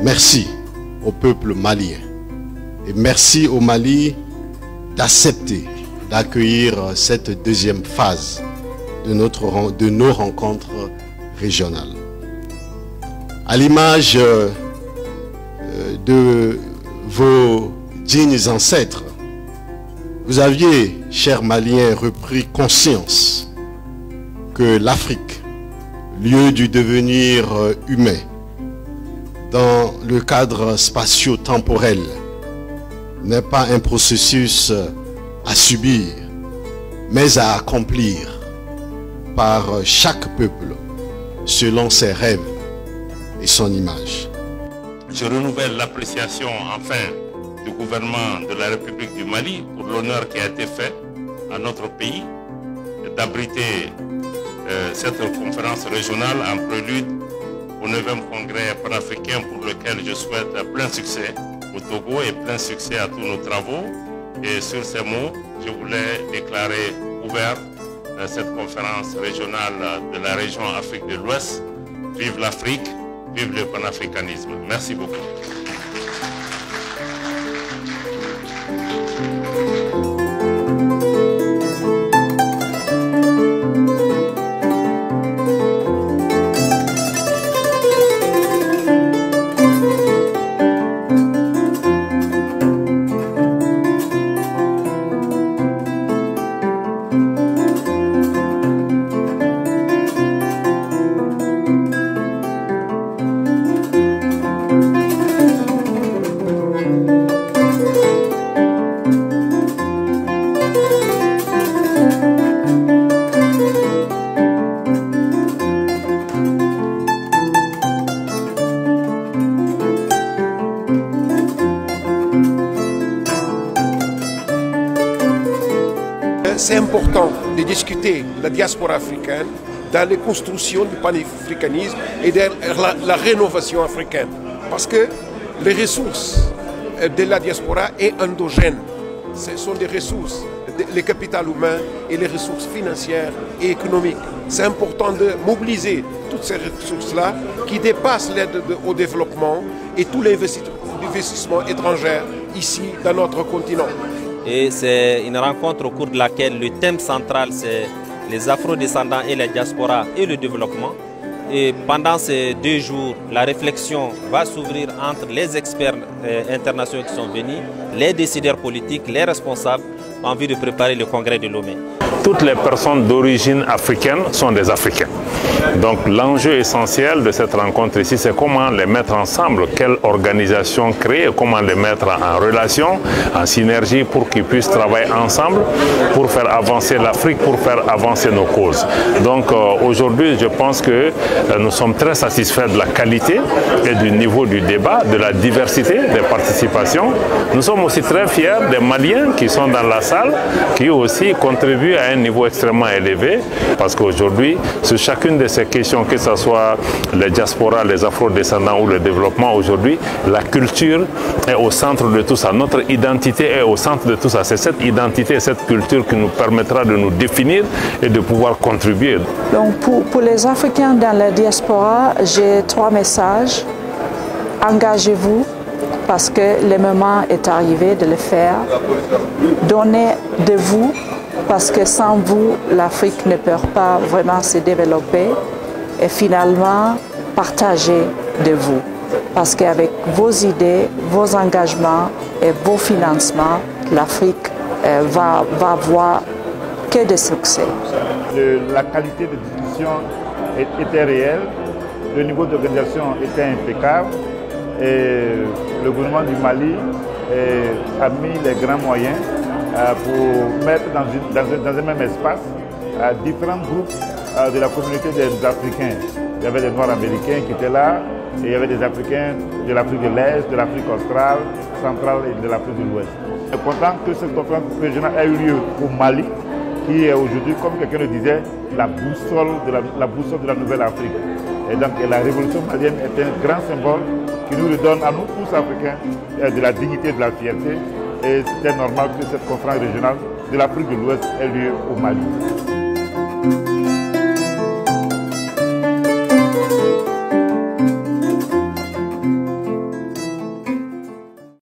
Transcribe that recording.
Merci au peuple malien et merci au Mali d'accepter d'accueillir cette deuxième phase de nos rencontres régionales. À l'image de vos dignes ancêtres, vous aviez, chers Maliens, repris conscience que l'Afrique, lieu du devenir humain, dans le cadre spatio-temporel, n'est pas un processus à subir, mais à accomplir par chaque peuple selon ses rêves et son image. Je renouvelle l'appréciation enfin du gouvernement de la République du Mali pour l'honneur qui a été fait à notre pays d'abriter cette conférence régionale en prélude au 9e congrès panafricain pour lequel je souhaite plein succès au Togo et plein succès à tous nos travaux. Et sur ces mots, je voulais déclarer ouverte cette conférence régionale de la région Afrique de l'Ouest. Vive l'Afrique, vive le panafricanisme. Merci beaucoup. C'est important de discuter de la diaspora africaine dans les constructions du panafricanisme et de la rénovation africaine. Parce que les ressources de la diaspora sont endogènes. Ce sont des ressources, le capital humain et les ressources financières et économiques. C'est important de mobiliser toutes ces ressources-là qui dépassent l'aide au développement et tout l'investissement étranger ici dans notre continent. Et c'est une rencontre au cours de laquelle le thème central c'est les afro-descendants et la diaspora et le développement. Et pendant ces 2 jours, la réflexion va s'ouvrir entre les experts internationaux qui sont venus, les décideurs politiques, les responsables, en vue de préparer le congrès de Lomé. Toutes les personnes d'origine africaine sont des Africains. Donc l'enjeu essentiel de cette rencontre ici, c'est comment les mettre ensemble, quelle organisation créer, comment les mettre en relation, en synergie pour qu'ils puissent travailler ensemble pour faire avancer l'Afrique, pour faire avancer nos causes. Donc aujourd'hui, je pense que nous sommes très satisfaits de la qualité et du niveau du débat, de la diversité des participations. Nous sommes aussi très fiers des Maliens qui sont dans la salle, qui aussi contribuent à un niveau extrêmement élevé, parce qu'aujourd'hui, sur chacune de ces questions, que ce soit les diasporas, les afro-descendants ou le développement, aujourd'hui, la culture est au centre de tout ça. Notre identité est au centre de tout ça. C'est cette identité et cette culture qui nous permettra de nous définir et de pouvoir contribuer. Donc pour les Africains dans la diaspora, j'ai 3 messages. Engagez-vous, parce que le moment est arrivé de le faire. Donnez de vous, parce que sans vous, l'Afrique ne peut pas vraiment se développer. Et finalement, partagez de vous. Parce qu'avec vos idées, vos engagements et vos financements, l'Afrique va avoir que des succès. La qualité de discussion était réelle, le niveau d'organisation était impeccable et le gouvernement du Mali a mis les grands moyens pour mettre dans un même espace différents groupes de la communauté des Africains. Il y avait des Noirs américains qui étaient là, et il y avait des Africains de l'Afrique de l'Est, de l'Afrique australe, centrale et de l'Afrique de l'Ouest. Je suis content que cette conférence régionale ait eu lieu au Mali, qui est aujourd'hui, comme quelqu'un le disait, la boussole de la nouvelle Afrique. Et donc la révolution malienne est un grand symbole qui nous redonne à nous tous Africains de la dignité et de la fierté. Et c'était normal que cette conférence régionale de l'Afrique de l'Ouest ait lieu au Mali.